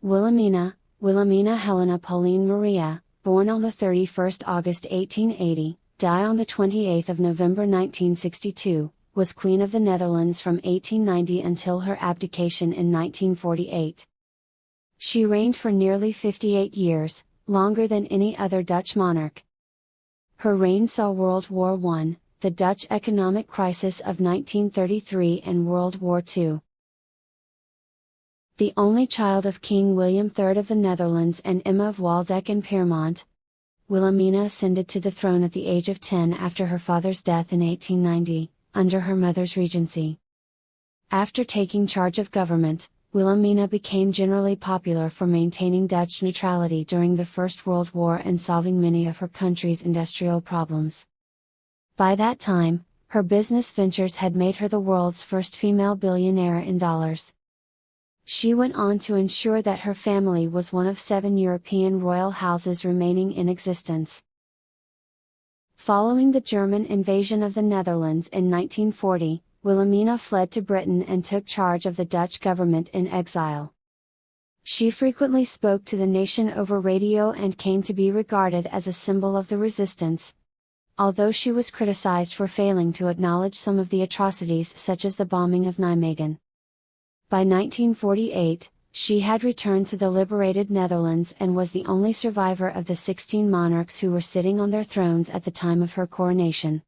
Wilhelmina Helena Pauline Maria, born on the 31st August 1880, died on the 28th of November 1962, was Queen of the Netherlands from 1890 until her abdication in 1948. She reigned for nearly 58 years, longer than any other Dutch monarch. Her reign saw World War I, the Dutch economic crisis of 1933 and World War II. The only child of King William III of the Netherlands and Emma of Waldeck and Pyrmont, Wilhelmina ascended to the throne at the age of 10 after her father's death in 1890, under her mother's regency. After taking charge of government, Wilhelmina became generally popular for maintaining Dutch neutrality during the First World War and solving many of her country's industrial problems. By that time, her business ventures had made her the world's first female billionaire in dollars. She went on to ensure that her family was one of 7 European royal houses remaining in existence. Following the German invasion of the Netherlands in 1940, Wilhelmina fled to Britain and took charge of the Dutch government in exile. She frequently spoke to the nation over radio and came to be regarded as a symbol of the resistance, although she was criticized for failing to acknowledge some of the atrocities such as the bombing of Nijmegen. By 1948, she had returned to the liberated Netherlands and was the only survivor of the 16 monarchs who were sitting on their thrones at the time of her coronation.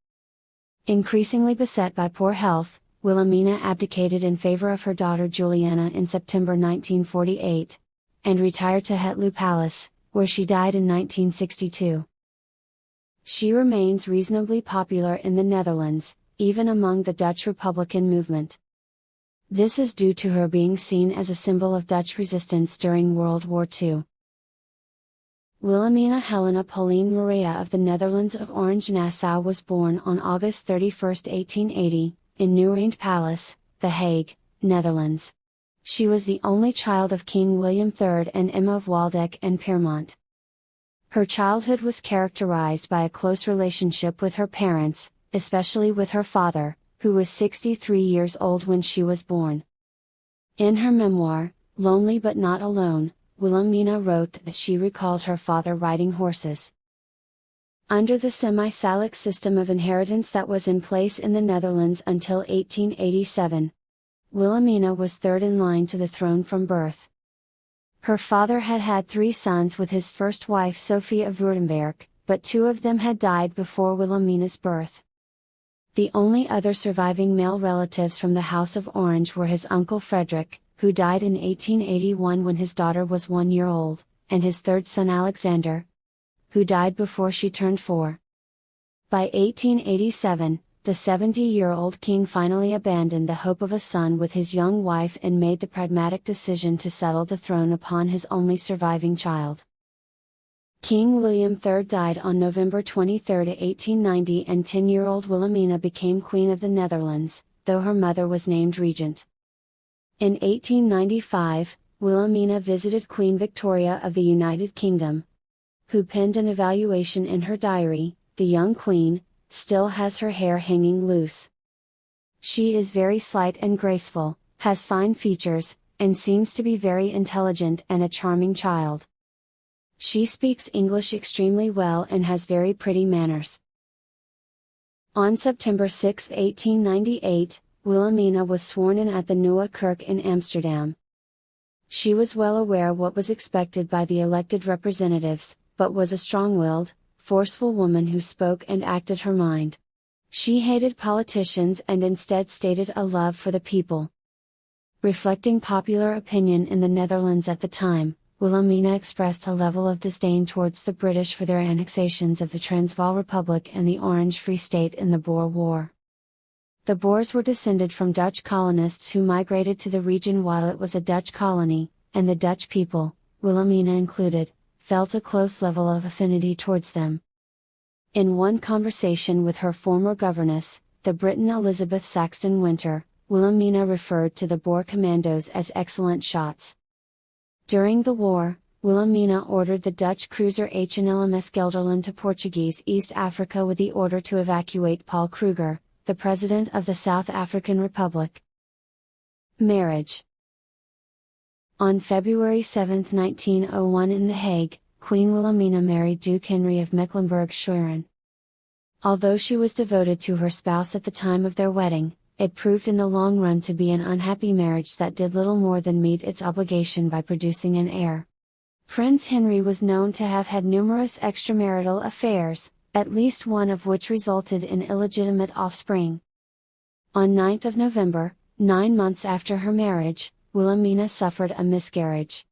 Increasingly beset by poor health, Wilhelmina abdicated in favor of her daughter Juliana in September 1948, and retired to Hetlu Palace, where she died in 1962. She remains reasonably popular in the Netherlands, even among the Dutch Republican movement. This is due to her being seen as a symbol of Dutch resistance during World War II. Wilhelmina Helena Pauline Maria of the Netherlands of Orange-Nassau was born on August 31, 1880, in Nieuwereinde Palace, The Hague, Netherlands. She was the only child of King William III and Emma of Waldeck and Pyrmont. Her childhood was characterized by a close relationship with her parents, especially with her father, who was 63 years old when she was born. In her memoir, Lonely But Not Alone, Wilhelmina wrote that she recalled her father riding horses. Under the semi-Salic system of inheritance that was in place in the Netherlands until 1887, Wilhelmina was third in line to the throne from birth. Her father had had 3 sons with his first wife Sophie of Württemberg, but 2 of them had died before Wilhelmina's birth. The only other surviving male relatives from the House of Orange were his uncle Frederick, who died in 1881 when his daughter was 1 year old, and his third son Alexander, who died before she turned 4. By 1887, the 70-year-old king finally abandoned the hope of a son with his young wife and made the pragmatic decision to settle the throne upon his only surviving child. King William III died on November 23, 1890, and 10-year-old Wilhelmina became Queen of the Netherlands, though her mother was named regent. In 1895, Wilhelmina visited Queen Victoria of the United Kingdom, who penned an evaluation in her diary. The young queen still has her hair hanging loose. She is very slight and graceful, has fine features, and seems to be very intelligent and a charming child. She speaks English extremely well and has very pretty manners. On September 6, 1898, Wilhelmina was sworn in at the Nieuwe Kerk in Amsterdam. She was well aware what was expected by the elected representatives, but was a strong-willed, forceful woman who spoke and acted her mind. She hated politicians and instead stated a love for the people. Reflecting popular opinion in the Netherlands at the time, Wilhelmina expressed a level of disdain towards the British for their annexations of the Transvaal Republic and the Orange Free State in the Boer War. The Boers were descended from Dutch colonists who migrated to the region while it was a Dutch colony, and the Dutch people, Wilhelmina included, felt a close level of affinity towards them. In one conversation with her former governess, the Briton Elizabeth Saxton Winter, Wilhelmina referred to the Boer commandos as excellent shots. During the war, Wilhelmina ordered the Dutch cruiser HNLMS Gelderland to Portuguese East Africa with the order to evacuate Paul Kruger, the President of the South African Republic. Marriage. On February 7, 1901 in The Hague, Queen Wilhelmina married Duke Henry of Mecklenburg-Schwerin. Although she was devoted to her spouse at the time of their wedding, it proved in the long run to be an unhappy marriage that did little more than meet its obligation by producing an heir. Prince Henry was known to have had numerous extramarital affairs, at least one of which resulted in illegitimate offspring. On 9 November, 9 months after her marriage, Wilhelmina suffered a miscarriage.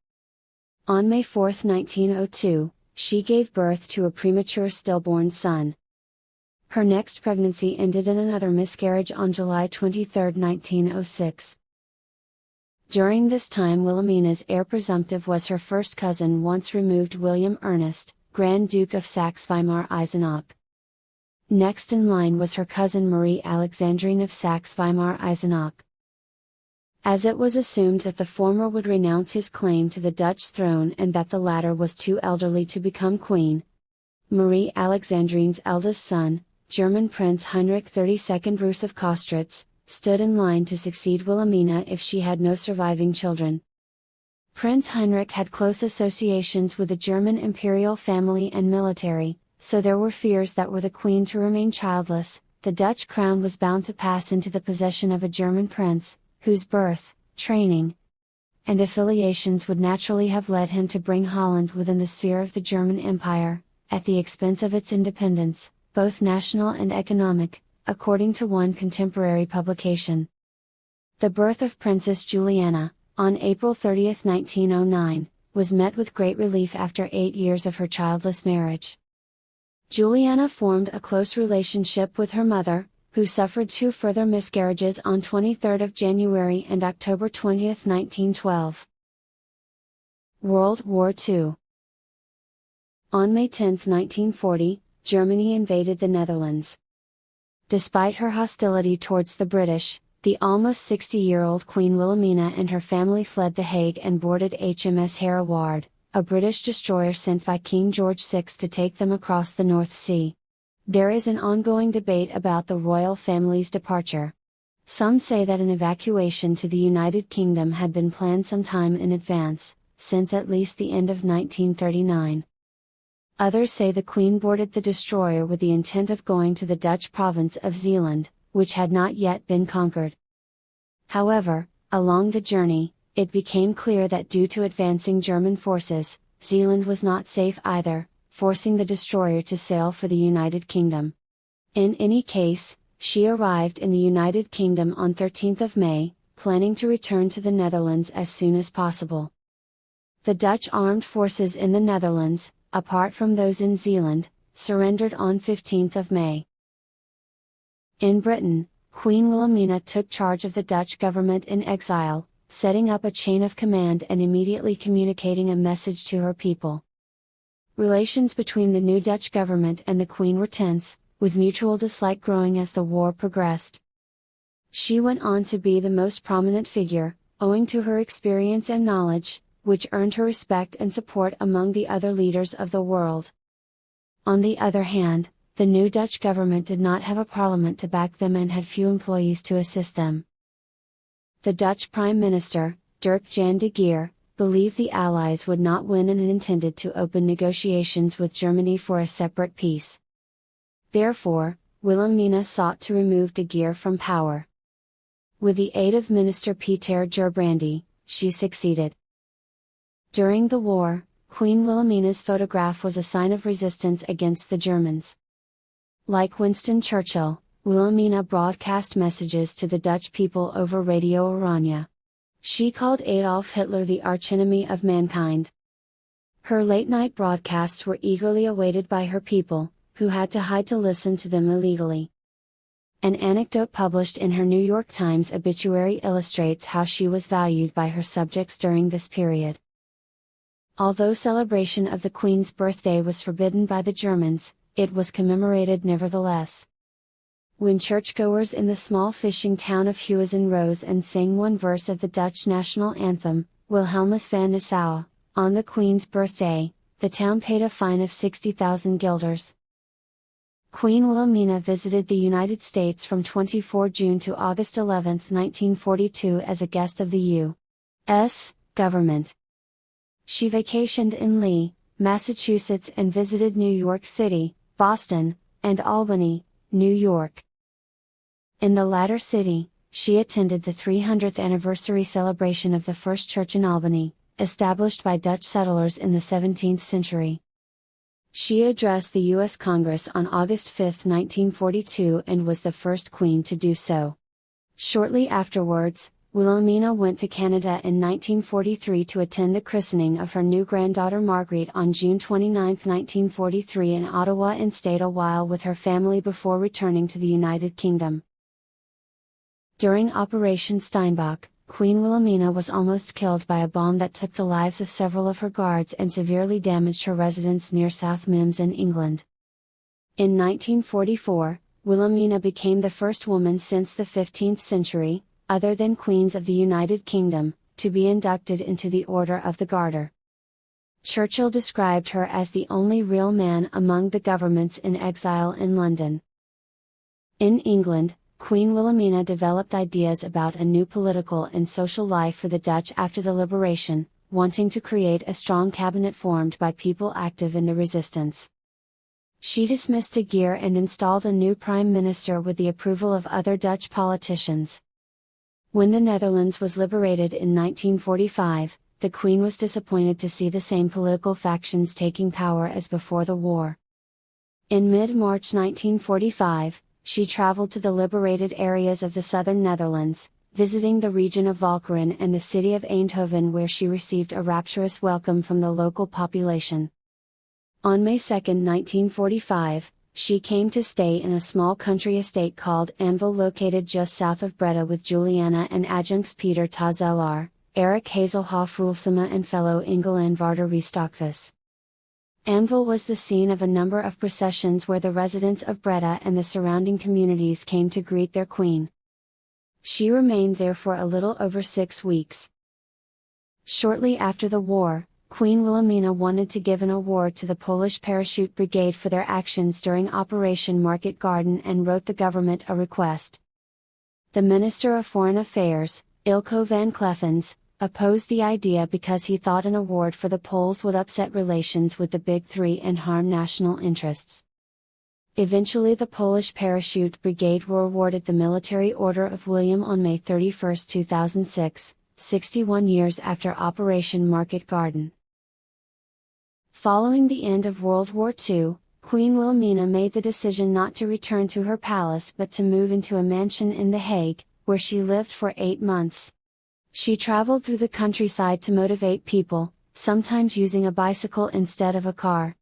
On May 4, 1902, she gave birth to a premature stillborn son. Her next pregnancy ended in another miscarriage on July 23, 1906. During this time Wilhelmina's heir presumptive was her first cousin once removed William Ernest, Grand Duke of Saxe-Weimar-Eisenach. Next in line was her cousin Marie Alexandrine of Saxe-Weimar-Eisenach. As it was assumed that the former would renounce his claim to the Dutch throne and that the latter was too elderly to become queen, Marie Alexandrine's eldest son, German Prince Heinrich XXXII Rus of Kostritz, stood in line to succeed Wilhelmina if she had no surviving children. Prince Heinrich had close associations with the German imperial family and military, so there were fears that were the queen to remain childless, the Dutch crown was bound to pass into the possession of a German prince, whose birth, training, and affiliations would naturally have led him to bring Holland within the sphere of the German Empire, at the expense of its independence, both national and economic, according to one contemporary publication. The birth of Princess Juliana, on April 30, 1909, was met with great relief after 8 years of her childless marriage. Juliana formed a close relationship with her mother, who suffered 2 further miscarriages on 23 January and October 20, 1912. World War II. On May 10, 1940, Germany invaded the Netherlands. Despite her hostility towards the British, the almost 60-year-old Queen Wilhelmina and her family fled The Hague and boarded HMS Hereward, a British destroyer sent by King George VI to take them across the North Sea. There is an ongoing debate about the royal family's departure. Some say that an evacuation to the United Kingdom had been planned some time in advance, since at least the end of 1939. Others say the Queen boarded the destroyer with the intent of going to the Dutch province of Zeeland, which had not yet been conquered. However, along the journey, it became clear that due to advancing German forces, Zeeland was not safe either, forcing the destroyer to sail for the United Kingdom. In any case, she arrived in the United Kingdom on 13 May, planning to return to the Netherlands as soon as possible. The Dutch armed forces in the Netherlands, apart from those in Zeeland, surrendered on 15 May. In Britain, Queen Wilhelmina took charge of the Dutch government in exile, setting up a chain of command and immediately communicating a message to her people. Relations between the new Dutch government and the Queen were tense, with mutual dislike growing as the war progressed. She went on to be the most prominent figure, owing to her experience and knowledge, which earned her respect and support among the other leaders of the world. On the other hand, the new Dutch government did not have a parliament to back them and had few employees to assist them. The Dutch Prime Minister, Dirk Jan de Geer, believed the Allies would not win and intended to open negotiations with Germany for a separate peace. Therefore, Wilhelmina sought to remove de Geer from power. With the aid of Minister Pieter Gerbrandy, she succeeded. During the war, Queen Wilhelmina's photograph was a sign of resistance against the Germans. Like Winston Churchill, Wilhelmina broadcast messages to the Dutch people over Radio Oranje. She called Adolf Hitler the archenemy of mankind. Her late-night broadcasts were eagerly awaited by her people, who had to hide to listen to them illegally. An anecdote published in her New York Times obituary illustrates how she was valued by her subjects during this period. Although celebration of the Queen's birthday was forbidden by the Germans, it was commemorated nevertheless. When churchgoers in the small fishing town of Huizen rose and sang one verse of the Dutch national anthem, Wilhelmus van Nassau, on the Queen's birthday, the town paid a fine of 60,000 guilders. Queen Wilhelmina visited the United States from 24 June to August 11, 1942 as a guest of the U.S. Government. She vacationed in Lee, Massachusetts and visited New York City, Boston, and Albany, New York. In the latter city, she attended the 300th anniversary celebration of the first church in Albany, established by Dutch settlers in the 17th century. She addressed the U.S. Congress on August 5, 1942 and was the first queen to do so. Shortly afterwards, Wilhelmina went to Canada in 1943 to attend the christening of her new granddaughter Marguerite on June 29, 1943 in Ottawa and stayed a while with her family before returning to the United Kingdom. During Operation Steinbock, Queen Wilhelmina was almost killed by a bomb that took the lives of several of her guards and severely damaged her residence near South Mimms in England. In 1944, Wilhelmina became the first woman since the 15th century, other than queens of the United Kingdom, to be inducted into the Order of the Garter. Churchill described her as the only real man among the governments in exile in London. In England, Queen Wilhelmina developed ideas about a new political and social life for the Dutch after the liberation, wanting to create a strong cabinet formed by people active in the resistance. She dismissed de Geer and installed a new prime minister with the approval of other Dutch politicians. When the Netherlands was liberated in 1945, the Queen was disappointed to see the same political factions taking power as before the war. In mid-March 1945, she traveled to the liberated areas of the southern Netherlands, visiting the region of Walcheren and the city of Eindhoven where she received a rapturous welcome from the local population. On May 2, 1945, she came to stay in a small country estate called Anvil located just south of Breda with Juliana and adjuncts Peter Tazelaar, Eric Hazelhoff Roelsema and fellow Engelandvaarder Riestokvis. Anvil was the scene of a number of processions where the residents of Breda and the surrounding communities came to greet their queen. She remained there for a little over 6 weeks. Shortly after the war, Queen Wilhelmina wanted to give an award to the Polish Parachute Brigade for their actions during Operation Market Garden and wrote the government a request. The Minister of Foreign Affairs, Ilko van Kleffens, opposed the idea because he thought an award for the Poles would upset relations with the Big Three and harm national interests. Eventually the Polish Parachute Brigade were awarded the Military Order of William on May 31, 2006, 61 years after Operation Market Garden. Following the end of World War II, Queen Wilhelmina made the decision not to return to her palace but to move into a mansion in The Hague, where she lived for 8 months. She traveled through the countryside to motivate people, sometimes using a bicycle instead of a car.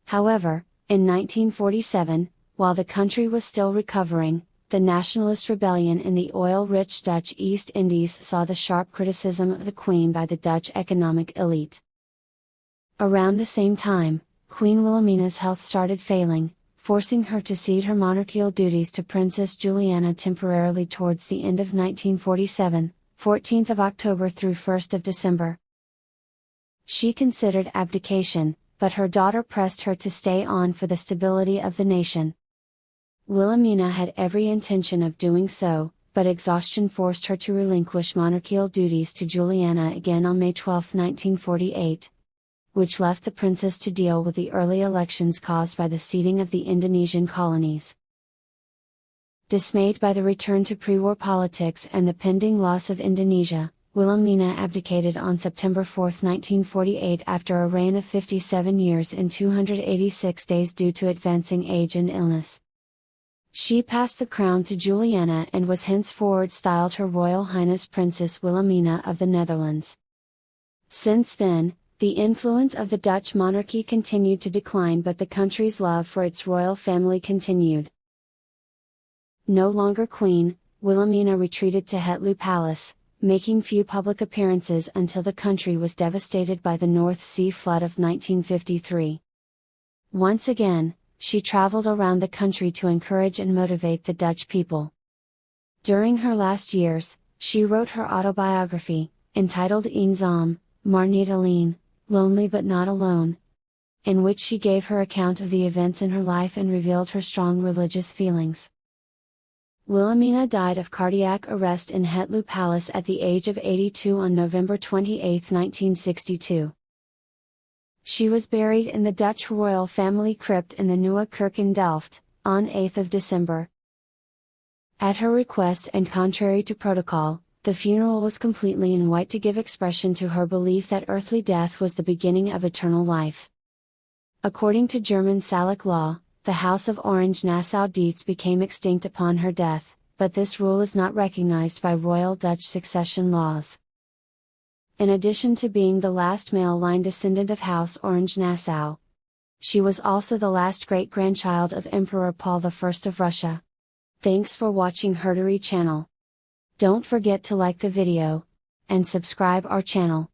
However, in 1947, while the country was still recovering, the nationalist rebellion in the oil-rich Dutch East Indies saw the sharp criticism of the Queen by the Dutch economic elite. Around the same time, Queen Wilhelmina's health started failing, forcing her to cede her monarchical duties to Princess Juliana temporarily towards the end of 1947, 14th of October through 1st of December. She considered abdication, but her daughter pressed her to stay on for the stability of the nation. Wilhelmina had every intention of doing so, but exhaustion forced her to relinquish monarchical duties to Juliana again on May 12, 1948. Which left the princess to deal with the early elections caused by the ceding of the Indonesian colonies. Dismayed by the return to pre-war politics and the pending loss of Indonesia, Wilhelmina abdicated on September 4, 1948 after a reign of 57 years and 286 days due to advancing age and illness. She passed the crown to Juliana and was henceforward styled Her Royal Highness Princess Wilhelmina of the Netherlands. Since then, the influence of the Dutch monarchy continued to decline but the country's love for its royal family continued. No longer queen, Wilhelmina retreated to Hetlu Palace, making few public appearances until the country was devastated by the North Sea flood of 1953. Once again, she traveled around the country to encourage and motivate the Dutch people. During her last years, she wrote her autobiography, entitled Eenzaam, maar niet alleen, Lonely but Not Alone, in which she gave her account of the events in her life and revealed her strong religious feelings. Wilhelmina died of cardiac arrest in Hetlu Palace at the age of 82 on November 28, 1962. She was buried in the Dutch royal family crypt in the Nieuwe Kerk in Delft, on 8 December. At her request and contrary to protocol, the funeral was completely in white to give expression to her belief that earthly death was the beginning of eternal life. According to German Salic law, the House of Orange-Nassau-Dietz became extinct upon her death, but this rule is not recognized by royal Dutch succession laws. In addition to being the last male line descendant of House Orange-Nassau, she was also the last great-grandchild of Emperor Paul I of Russia. Thanks for watching HerStory channel. Don't forget to like the video, and subscribe our channel.